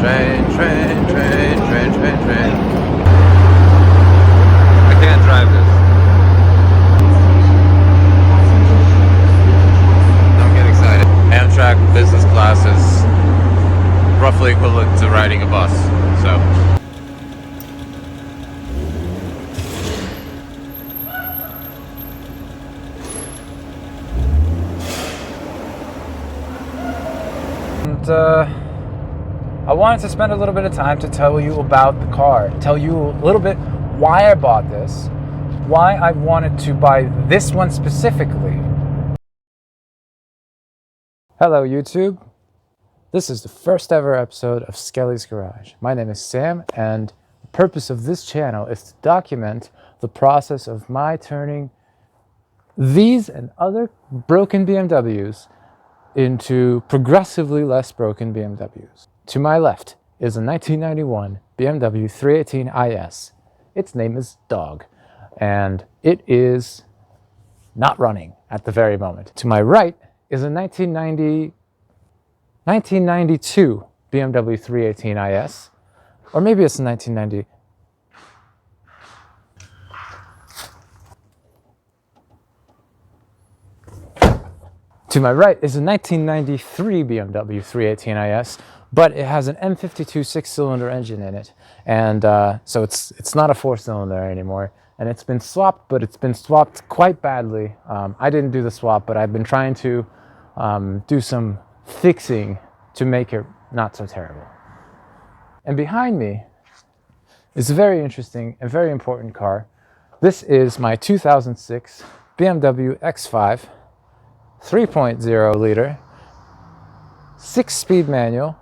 Train. I can't drive this. Don't get excited. Amtrak business class is roughly equivalent to riding a bus. So. And I wanted to spend a little bit of time to tell you about the car, tell you a little bit why I bought this, why I wanted to buy this one specifically. Hello YouTube, this is the first ever episode of Skelly's Garage. My name is Sam, and the purpose of this channel is to document the process of my turning these and other broken BMWs into progressively less broken BMWs. To my left is a 1991 BMW 318 IS. Its name is Dog, and it is not running at the very moment. To my right is a 1992 BMW 318 IS, or maybe it's a 1990. To my right is a 1993 BMW 318 IS, but it has an M52 six-cylinder engine in it, and so it's not a four-cylinder anymore. And it's been swapped, but it's been swapped quite badly. I didn't do the swap, but I've been trying to do some fixing to make it not so terrible. And behind me is a very interesting and very important car. This is my 2006 BMW X5. 3.0 liter, 6-speed manual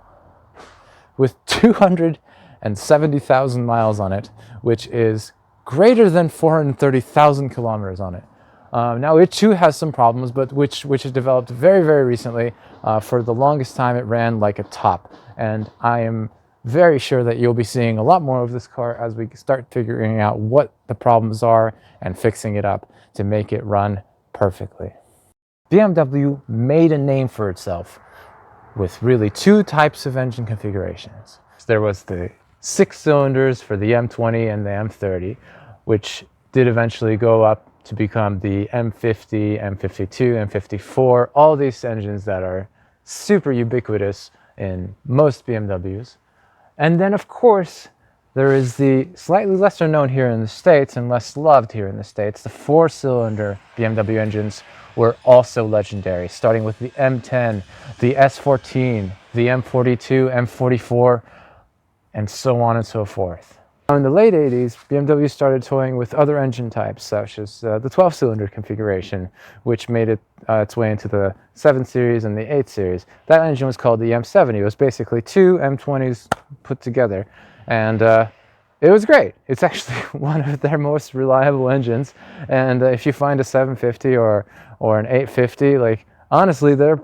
with 270,000 miles on it, which is greater than 430,000 kilometers on it. Now it too has some problems, but which has developed very, very recently. For the longest time it ran like a top, and I am very sure that you'll be seeing a lot more of this car as we start figuring out what the problems are and fixing it up to make it run perfectly. BMW made a name for itself with really two types of engine configurations. There was the 6 cylinders for the M20 and the M30, which did eventually go up to become the M50, M52, M54, all these engines that are super ubiquitous in most BMWs. And then of course, there is the slightly lesser known here in the States and less loved here in the States, the 4-cylinder BMW engines were also legendary, starting with the M10, the S14, the M42, M44, and so on and so forth. In the late 80s, BMW started toying with other engine types, such as the 12-cylinder configuration, which made its way into the 7 Series and the 8 Series. That engine was called the M70. It was basically two M20s put together, and it was great. It's actually one of their most reliable engines, and if you find a 750 or an 850, like honestly, they're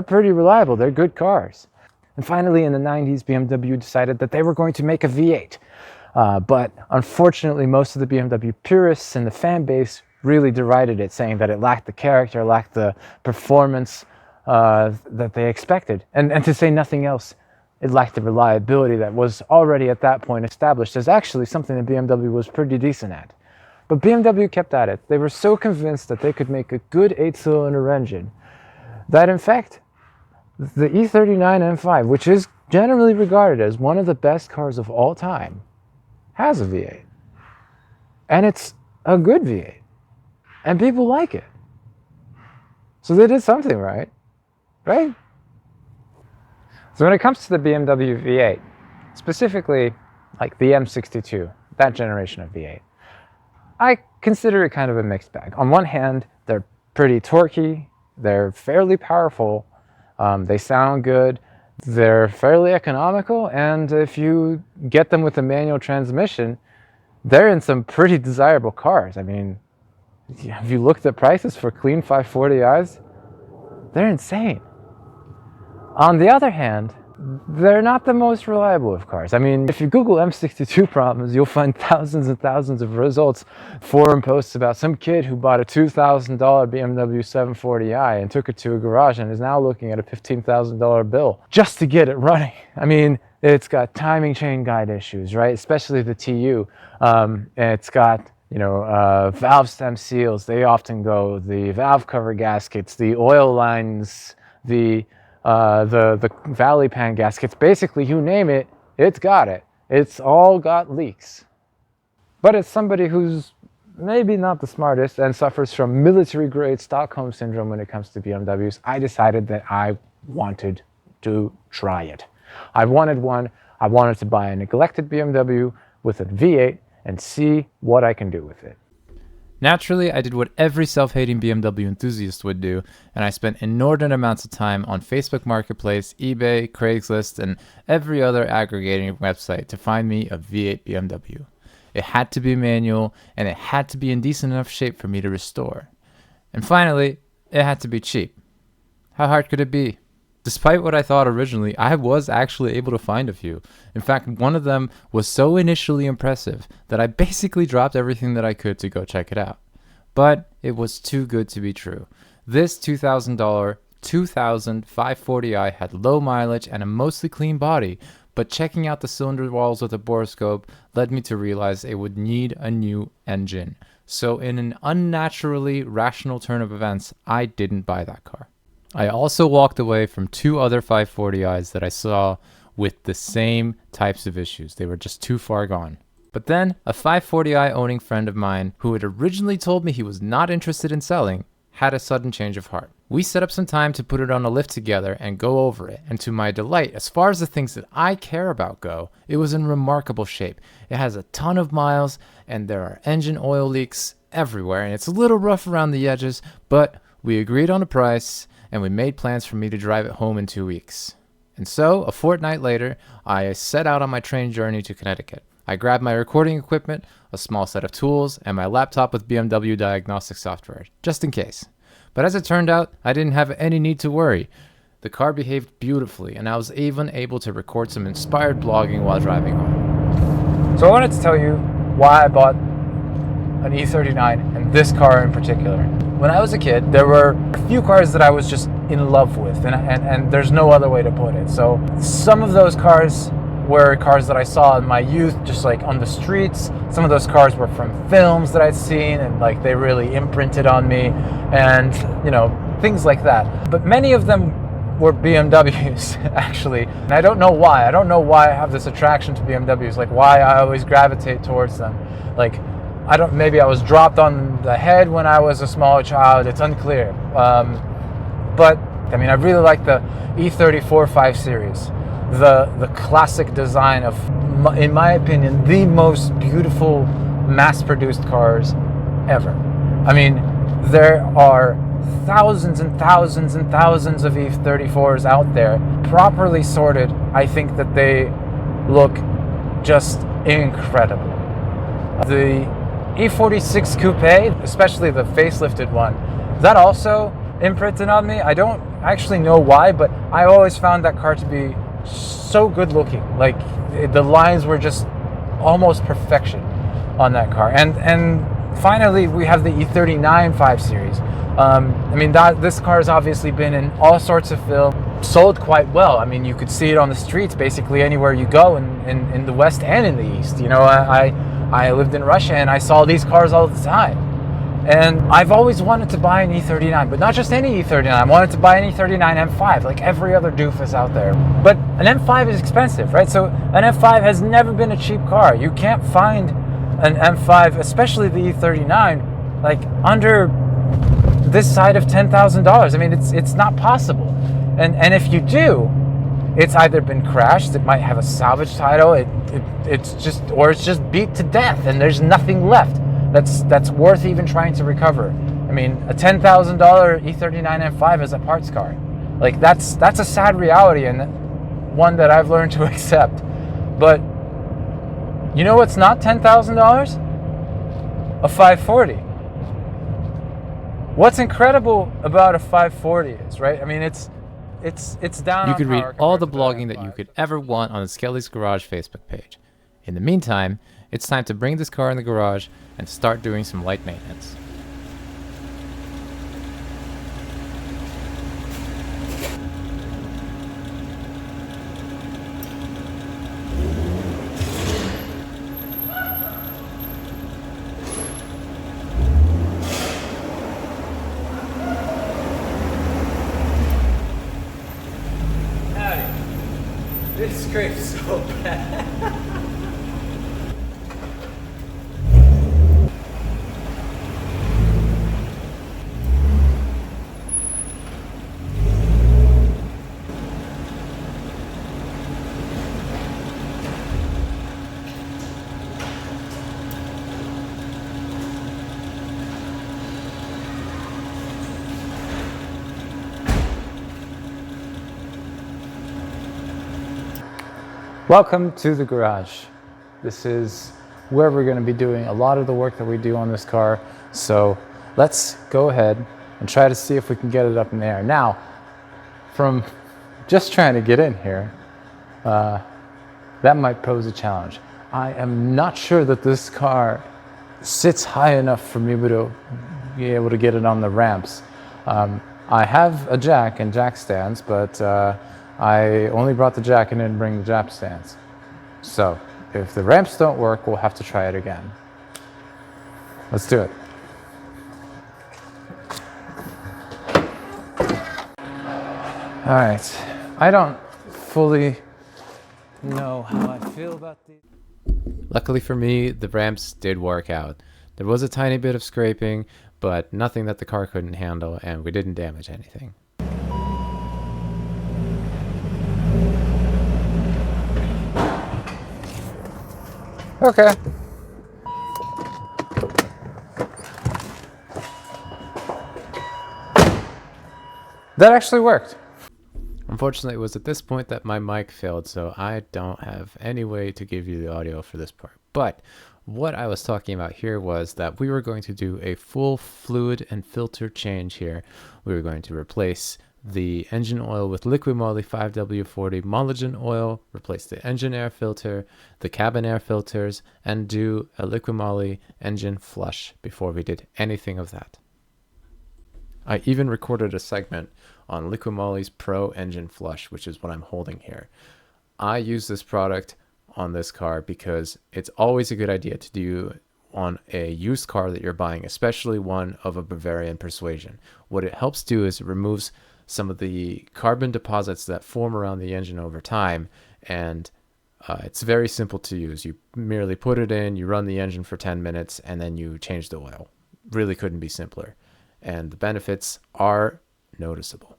pretty reliable. They're good cars. And finally, in the 90s, BMW decided that they were going to make a V8. But unfortunately, most of the BMW purists and the fan base really derided it, saying that it lacked the character, lacked the performance that they expected. And to say nothing else, it lacked the reliability that was already at that point established as actually something that BMW was pretty decent at. But BMW kept at it. They were so convinced that they could make a good 8-cylinder engine that in fact, the E39 M5, which is generally regarded as one of the best cars of all time, has a V8. And it's a good V8. And people like it. So they did something right? Right? So when it comes to the BMW V8, specifically like the M62, that generation of V8, I consider it kind of a mixed bag. On one hand, they're pretty torquey, they're fairly powerful, they sound good, they're fairly economical, and if you get them with a manual transmission, they're in some pretty desirable cars. I mean, have you looked at prices for clean 540i's? They're insane. On the other hand, they're not the most reliable of cars. I mean, if you Google M62 problems, you'll find thousands and thousands of results, forum posts about some kid who bought a $2,000 BMW 740i and took it to a garage and is now looking at a $15,000 bill just to get it running. I mean, it's got timing chain guide issues, right? Especially the TU. It's got, you know, valve stem seals. They often go, the valve cover gaskets, the oil lines, the valley pan gaskets. Basically, you name it, it's got it. It's all got leaks. But as somebody who's maybe not the smartest and suffers from military-grade Stockholm syndrome when it comes to BMWs, I decided that I wanted to try it. I wanted one. I wanted to buy a neglected BMW with a V8 and see what I can do with it. Naturally, I did what every self-hating BMW enthusiast would do, and I spent inordinate amounts of time on Facebook Marketplace, eBay, Craigslist, and every other aggregating website to find me a V8 BMW. It had to be manual, and it had to be in decent enough shape for me to restore. And finally, it had to be cheap. How hard could it be? Despite what I thought originally, I was actually able to find a few. In fact, one of them was so initially impressive that I basically dropped everything that I could to go check it out. But it was too good to be true. This $2,000 2000 540i had low mileage and a mostly clean body, but checking out the cylinder walls with a borescope led me to realize it would need a new engine. So in an unnaturally rational turn of events, I didn't buy that car. I also walked away from two other 540i's that I saw with the same types of issues. They were just too far gone. But then, a 540i owning friend of mine, who had originally told me he was not interested in selling, had a sudden change of heart. We set up some time to put it on a lift together and go over it, and to my delight, as far as the things that I care about go, it was in remarkable shape. It has a ton of miles, and there are engine oil leaks everywhere, and it's a little rough around the edges, but we agreed on a price, and we made plans for me to drive it home in 2 weeks. And so, a fortnight later, I set out on my train journey to Connecticut. I grabbed my recording equipment, a small set of tools, and my laptop with BMW diagnostic software, just in case. But as it turned out, I didn't have any need to worry. The car behaved beautifully, and I was even able to record some inspired blogging while driving home. So I wanted to tell you why I bought an E39 and this car in particular. When I was a kid, there were a few cars that I was just in love with, and there's no other way to put it. So some of those cars were cars that I saw in my youth, just like on the streets. Some of those cars were from films that I'd seen, and like they really imprinted on me, and you know, things like that. But many of them were BMWs, actually. And I don't know why. I don't know why I have this attraction to BMWs, like why I always gravitate towards them. Like, maybe I was dropped on the head when I was a small child, it's unclear. But I mean, I really like the E34 5 Series. The classic design of, in my opinion, the most beautiful mass-produced cars ever. I mean, there are thousands and thousands and thousands of E34s out there. Properly sorted, I think that they look just incredible. The E46 Coupe, especially the facelifted one, that also imprinted on me. I don't actually know why, but I always found that car to be so good looking. Like, the lines were just almost perfection on that car. And finally, we have the E39 5 Series. I mean, this car has obviously been in all sorts of film, sold quite well. I mean, you could see it on the streets basically anywhere you go in the West and in the East. You know, I lived in Russia and I saw these cars all the time. And I've always wanted to buy an E39, but not just any E39. I wanted to buy an E39 M5, like every other doofus out there. But an M5 is expensive, right? So an M5 has never been a cheap car. You can't find an M5, especially the E39, like under this side of $10,000. I mean, it's not possible. And if you do, it's either been crashed, it might have a salvage title, it's just beat to death, and there's nothing left that's worth even trying to recover. I mean, a $10,000 E39 M5 is a parts car. Like, that's a sad reality, and one that I've learned to accept. But you know what's not $10,000? A 540. What's incredible about a 540 is, right? I mean, it's down. You on could read power all the compared to blogging that you M5. could ever want on the Skelly's Garage Facebook page. In the meantime, it's time to bring this car in the garage and start doing some light maintenance. This scrapes so bad. Welcome to the garage. This is where we're going to be doing a lot of the work that we do on this car. So let's go ahead and try to see if we can get it up in the air. Now, from just trying to get in here, that might pose a challenge. I am not sure that this car sits high enough for me to be able to get it on the ramps. I have a jack and jack stands, but I only brought the jack and didn't bring the jack stands. So if the ramps don't work, we'll have to try it again. Let's do it. All right, I don't fully know how I feel about these. Luckily for me, the ramps did work out. There was a tiny bit of scraping, but nothing that the car couldn't handle, and we didn't damage anything. Okay. That actually worked. Unfortunately, it was at this point that my mic failed, so I don't have any way to give you the audio for this part. But what I was talking about here was that we were going to do a full fluid and filter change here. We were going to replace the engine oil with liquid moly 5W40 Mologen oil, replace the engine air filter, the cabin air filters, and do a liquid moly engine flush before we did anything of that. I even recorded a segment on Liquid Moly's Pro Engine Flush, which is what I'm holding here. I use this product on this car because it's always a good idea to do on a used car that you're buying, especially one of a Bavarian persuasion. What it helps do is it removes some of the carbon deposits that form around the engine over time, and it's very simple to use. You merely put it in, you run the engine for 10 minutes, and then you change the oil. Really couldn't be simpler. And the benefits are noticeable.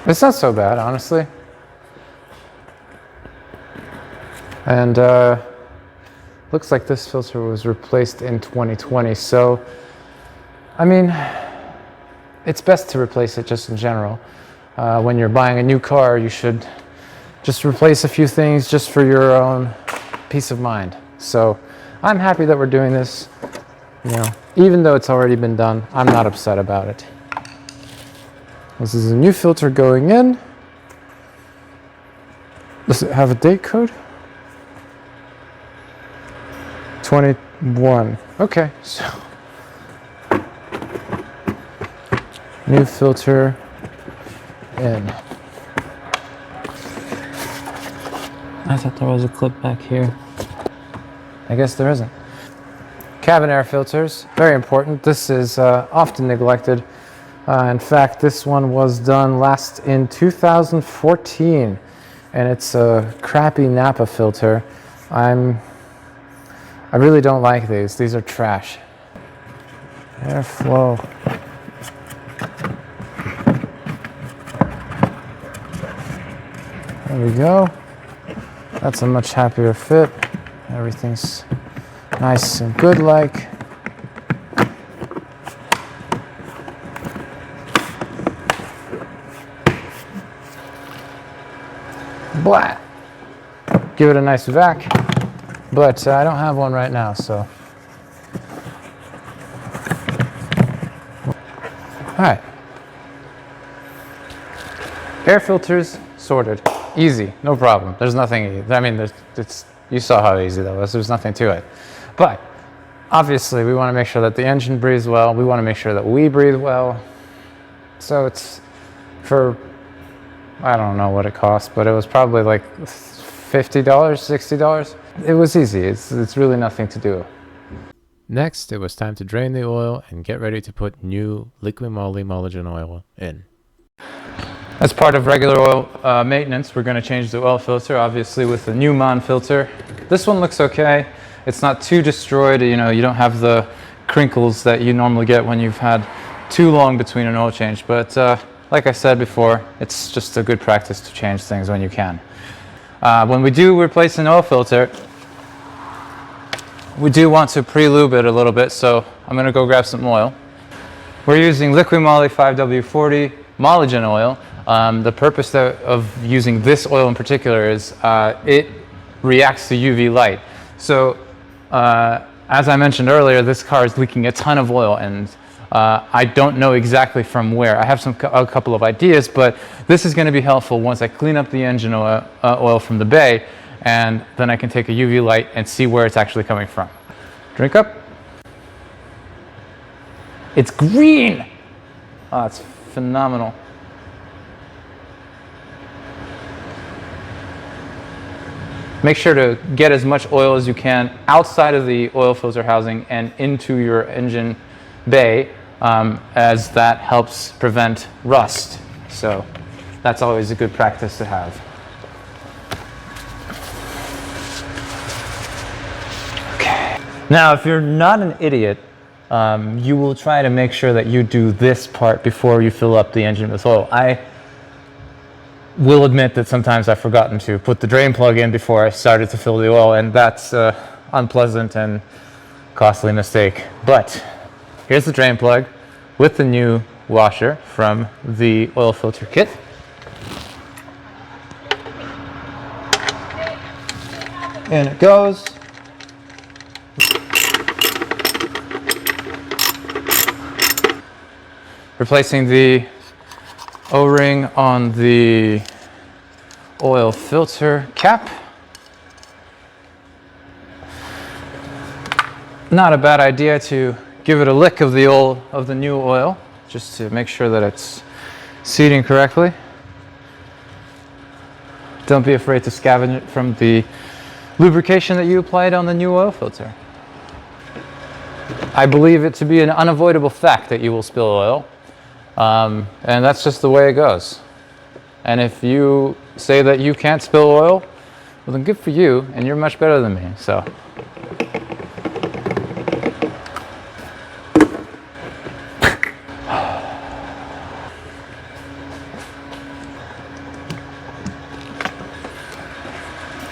It's not so bad, honestly. And looks like this filter was replaced in 2020. So, I mean, it's best to replace it just in general. When you're buying a new car, you should just replace a few things just for your own peace of mind. So I'm happy that we're doing this. You know, even though it's already been done, I'm not upset about it. This is a new filter going in. Does it have a date code? 21. Okay, so new filter in. I thought there was a clip back here. I guess there isn't. Cabin air filters, very important. This is often neglected. In fact, this one was done last in 2014, and it's a crappy Napa filter. I really don't like these. These are trash. Airflow. There we go. That's a much happier fit. Everything's nice and good like. blah, give it a nice vac, but I don't have one right now, so. All right. Air filters sorted, easy, no problem. There's nothing, I mean, you saw how easy that was. There's nothing to it. But obviously we want to make sure that the engine breathes well. We want to make sure that we breathe well. So it's for, I don't know what it cost, but it was probably like $50, $60. It was easy. It's really nothing to do. Next, it was time to drain the oil and get ready to put new liquid moly Mulligan oil in. As part of regular oil maintenance, we're going to change the oil filter, obviously with the new MAN filter. This one looks okay. It's not too destroyed. You know, you don't have the crinkles that you normally get when you've had too long between an oil change. But like I said before, it's just a good practice to change things when you can. When we do replace an oil filter, we do want to pre-lube it a little bit, so I'm going to go grab some oil. We're using liquid moly 5W40 Mulligan oil. The purpose of using this oil in particular is it reacts to UV light. So as I mentioned earlier, this car is leaking a ton of oil, and I don't know exactly from where. I have a couple of ideas, but this is going to be helpful once I clean up the engine oil from the bay, and then I can take a UV light and see where it's actually coming from. Drink up. It's green. Oh, it's phenomenal. Make sure to get as much oil as you can outside of the oil filter housing and into your engine bay, as that helps prevent rust. So that's always a good practice to have. Okay. Now, if you're not an idiot, you will try to make sure that you do this part before you fill up the engine with oil. I will admit that sometimes I've forgotten to put the drain plug in before I started to fill the oil, and that's an unpleasant and costly mistake. But here's the drain plug with the new washer from the oil filter kit. In it goes. Replacing the O-ring on the oil filter cap. Not a bad idea to give it a lick of the new oil, just to make sure that it's seating correctly. Don't be afraid to scavenge it from the lubrication that you applied on the new oil filter. I believe it to be an unavoidable fact that you will spill oil. And that's just the way it goes. And if you say that you can't spill oil, well then good for you, and you're much better than me, so.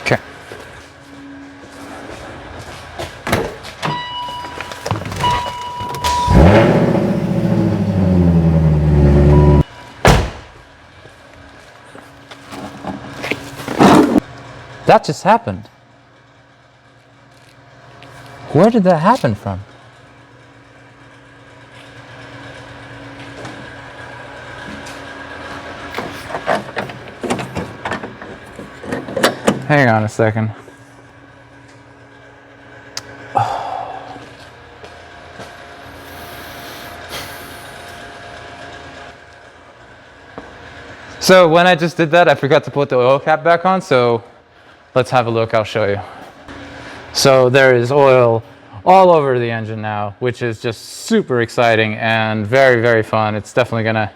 Okay. That just happened. Where did that happen from? Hang on a second. So when I just did that, I forgot to put the oil cap back on, so let's have a look, I'll show you. So there is oil all over the engine now, which is just super exciting and very, very fun. It's definitely gonna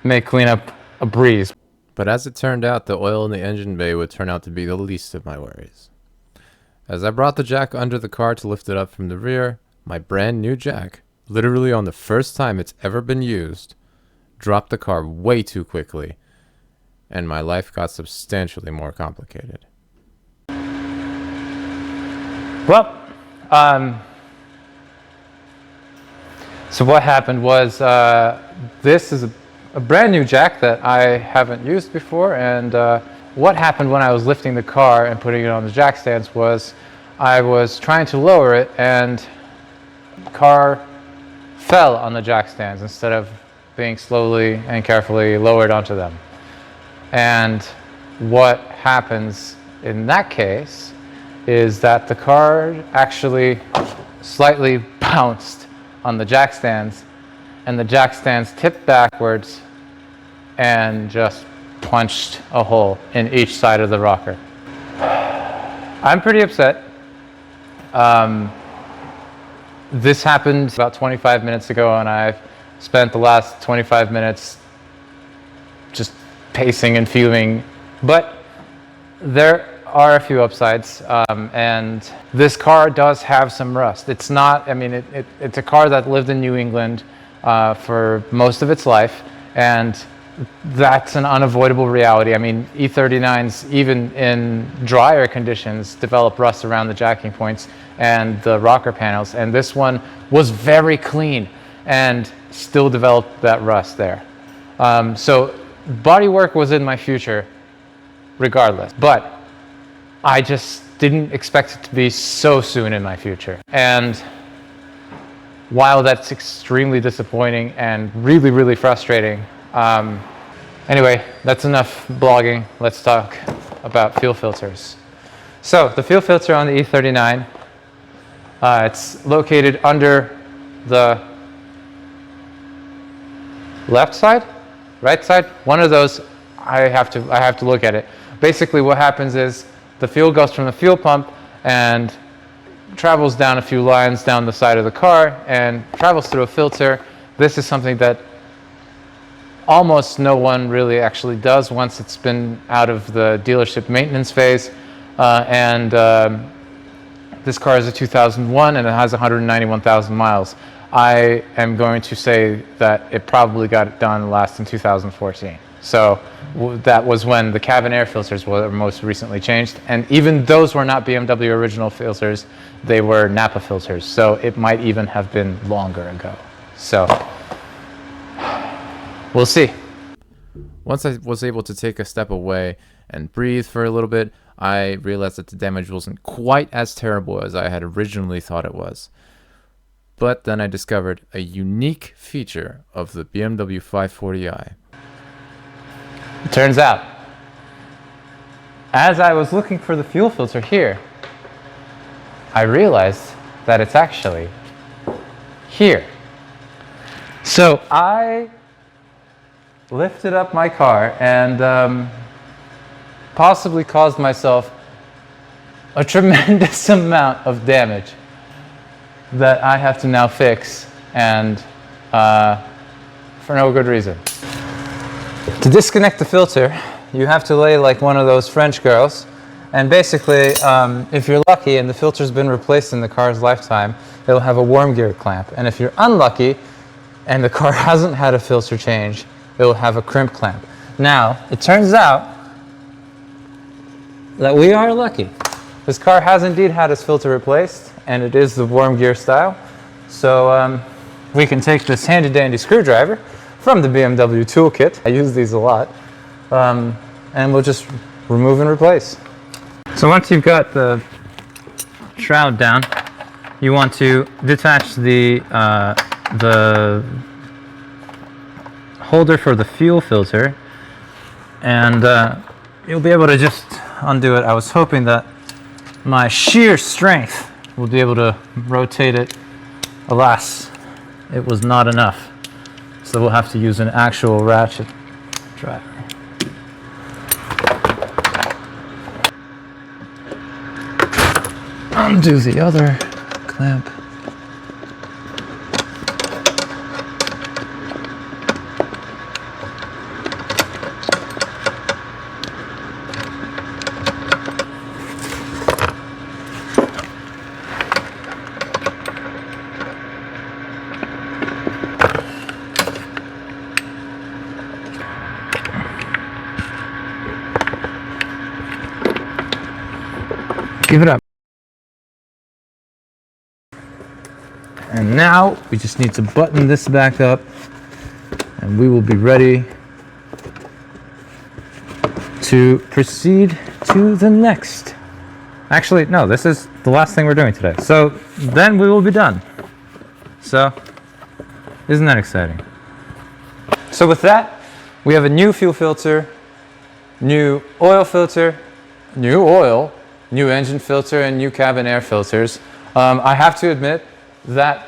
make cleanup a breeze. But as it turned out, the oil in the engine bay would turn out to be the least of my worries. As I brought the jack under the car to lift it up from the rear, my brand new jack, literally on the first time it's ever been used, dropped the car way too quickly, and my life got substantially more complicated. Well, so what happened was this is a brand new jack that I haven't used before, and what happened when I was lifting the car and putting it on the jack stands was I was trying to lower it and the car fell on the jack stands instead of being slowly and carefully lowered onto them. And what happens in that case is that the car actually slightly bounced on the jack stands, and the jack stands tipped backwards and just punched a hole in each side of the rocker. I'm pretty upset. This happened about 25 minutes ago, and I've spent the last 25 minutes just pacing and fuming. But there are a few upsides, and this car does have some rust. It's not, I mean, it's a car that lived in New England for most of its life, and that's an unavoidable reality. I mean, E39s, even in drier conditions, develop rust around the jacking points and the rocker panels, and this one was very clean and still developed that rust there. So bodywork was in my future regardless, but I just didn't expect it to be so soon in my future. And while that's extremely disappointing and really, really frustrating, anyway, that's enough blogging. Let's talk about fuel filters. So the fuel filter on the E39, it's located under the left side, right side, one of those. I have to look at it. Basically what happens is the fuel goes from the fuel pump and travels down a few lines down the side of the car and travels through a filter. This is something that almost no one really actually does once it's been out of the dealership maintenance phase. This car is a 2001 and it has 191,000 miles. I am going to say that it probably got done last in 2014. So that was when the cabin air filters were most recently changed. And even those were not BMW original filters, they were Napa filters. So it might even have been longer ago. So we'll see. Once I was able to take a step away and breathe for a little bit, I realized that the damage wasn't quite as terrible as I had originally thought it was. But then I discovered a unique feature of the BMW 540i. It turns out, as I was looking for the fuel filter here, I realized that it's actually here. So I lifted up my car and possibly caused myself a tremendous amount of damage that I have to now fix, and for no good reason. To disconnect the filter, you have to lay like one of those French girls, and basically if you're lucky and the filter's been replaced in the car's lifetime, it'll have a worm gear clamp, and if you're unlucky and the car hasn't had a filter change, it'll have a crimp clamp. Now, it turns out that we are lucky. This car has indeed had its filter replaced, and it is the worm gear style. So we can take this handy dandy screwdriver from the BMW toolkit. I use these a lot. And we'll just remove and replace. So once you've got the shroud down, you want to detach the holder for the fuel filter, and you'll be able to just undo it. I was hoping that my sheer strength will be able to rotate it. Alas, it was not enough. So we'll have to use an actual ratchet driver. Undo the other clamp. Give it up. And now we just need to button this back up, and we will be ready to proceed to the next. Actually, no, this is the last thing we're doing today. So then we will be done. So, isn't that exciting? So with that, we have a new fuel filter, new oil filter, new oil, new engine filter, and new cabin air filters. I have to admit that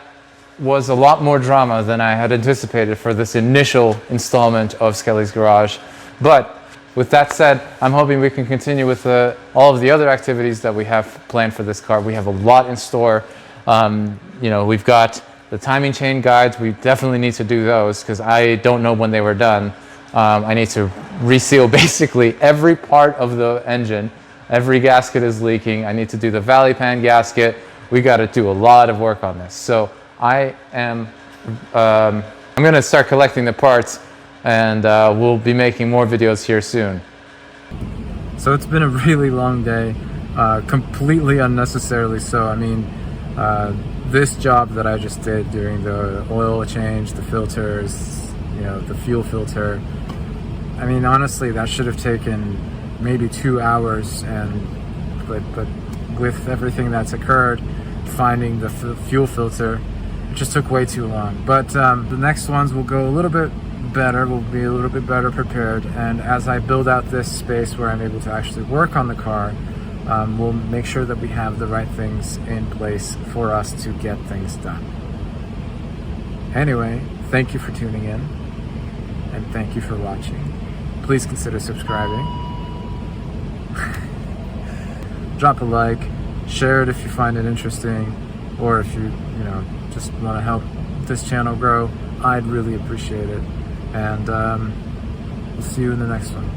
was a lot more drama than I had anticipated for this initial installment of Skelly's Garage. But with that said, I'm hoping we can continue with all of the other activities that we have planned for this car. We have a lot in store. We've got the timing chain guides. We definitely need to do those because I don't know when they were done. I need to reseal basically every part of the engine. Every gasket is leaking. I need to do the valley pan gasket. We got to do a lot of work on this. So I'm going to start collecting the parts, and we'll be making more videos here soon. So it's been a really long day, completely unnecessarily so. I mean, this job that I just did doing the oil change, the filters, the fuel filter, I mean, honestly, that should have taken maybe 2 hours, but with everything that's occurred, finding the fuel filter, it just took way too long. But the next ones will go a little bit better. We'll be a little bit better prepared, and as I build out this space where I'm able to actually work on the car, we'll make sure that we have the right things in place for us to get things done. Anyway, thank you for tuning in, and thank you for watching. Please consider subscribing. Drop a like, share it if you find it interesting, or if you just want to help this channel grow. I'd really appreciate it. And we'll see you in the next one.